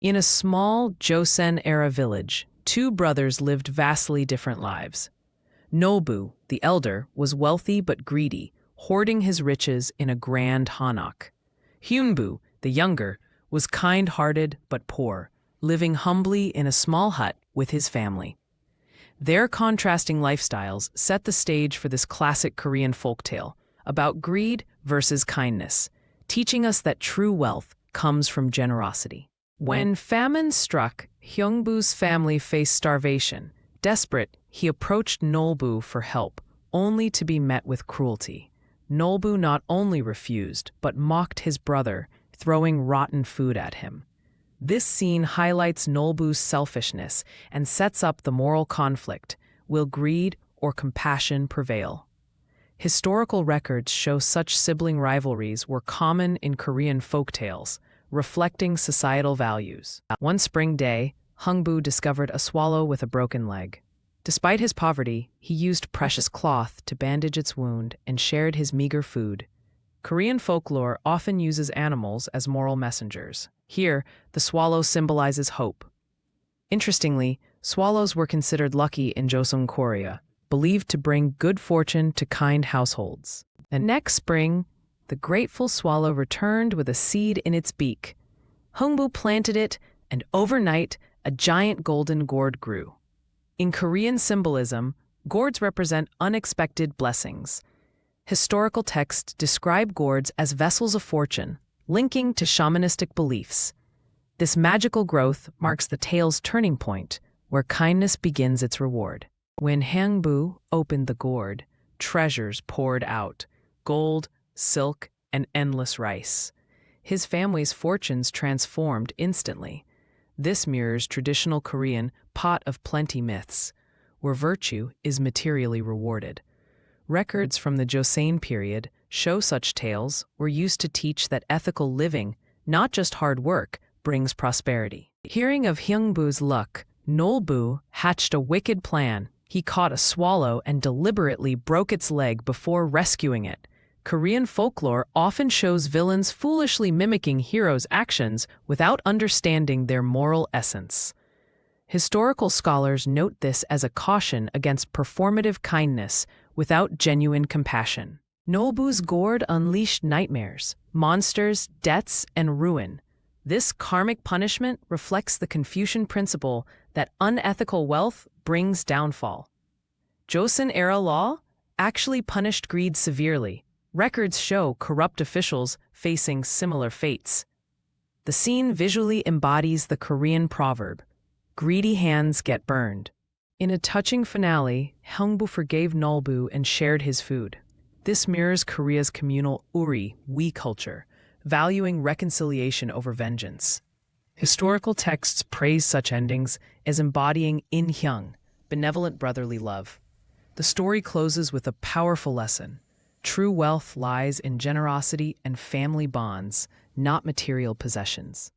In a small Joseon-era village, two brothers lived vastly different lives. Nolbu, the elder, was wealthy but greedy, hoarding his riches in a grand hanok. Heungbu, the younger, was kind-hearted but poor, living humbly in a small hut with his family. Their contrasting lifestyles set the stage for this classic Korean folktale about greed versus kindness, teaching us that true wealth comes from generosity. When famine struck, Heungbu's family faced starvation. Desperate, he approached Nolbu for help, only to be met with cruelty. Nolbu not only refused, but mocked his brother, throwing rotten food at him. This scene highlights Nolbu's selfishness and sets up the moral conflict. Will greed or compassion prevail? Historical records show such sibling rivalries were common in Korean folktales, reflecting societal values. One spring day, Heungbu discovered a swallow with a broken leg. Despite his poverty, he used precious cloth to bandage its wound and shared his meager food. Korean folklore often uses animals as moral messengers. Here, the swallow symbolizes hope. Interestingly, swallows were considered lucky in Joseon, Korea, believed to bring good fortune to kind households. And next spring, the grateful swallow returned with a seed in its beak. Heungbu planted it, and overnight, a giant golden gourd grew. In Korean symbolism, gourds represent unexpected blessings. Historical texts describe gourds as vessels of fortune, linking to shamanistic beliefs. This magical growth marks the tale's turning point, where kindness begins its reward. When Heungbu opened the gourd, treasures poured out: gold, silk, and endless rice. His family's fortunes transformed instantly. This mirrors traditional Korean pot of plenty myths, where virtue is materially rewarded. Records from the Joseon period show such tales were used to teach that ethical living, not just hard work, brings prosperity. Hearing of Heungbu's luck, Nolbu hatched a wicked plan. He caught a swallow and deliberately broke its leg before rescuing it. Korean folklore often shows villains foolishly mimicking heroes' actions without understanding their moral essence. Historical scholars note this as a caution against performative kindness without genuine compassion. Nolbu's gourd unleashed nightmares, monsters, debts, and ruin. This karmic punishment reflects the Confucian principle that unethical wealth brings downfall. Joseon-era law actually punished greed severely. Records show corrupt officials facing similar fates. The scene visually embodies the Korean proverb, "Greedy hands get burned." In a touching finale, Heungbu forgave Nolbu and shared his food. This mirrors Korea's communal we culture, valuing reconciliation over vengeance. Historical texts praise such endings as embodying inhyang, benevolent brotherly love. The story closes with a powerful lesson. True wealth lies in generosity and family bonds, not material possessions.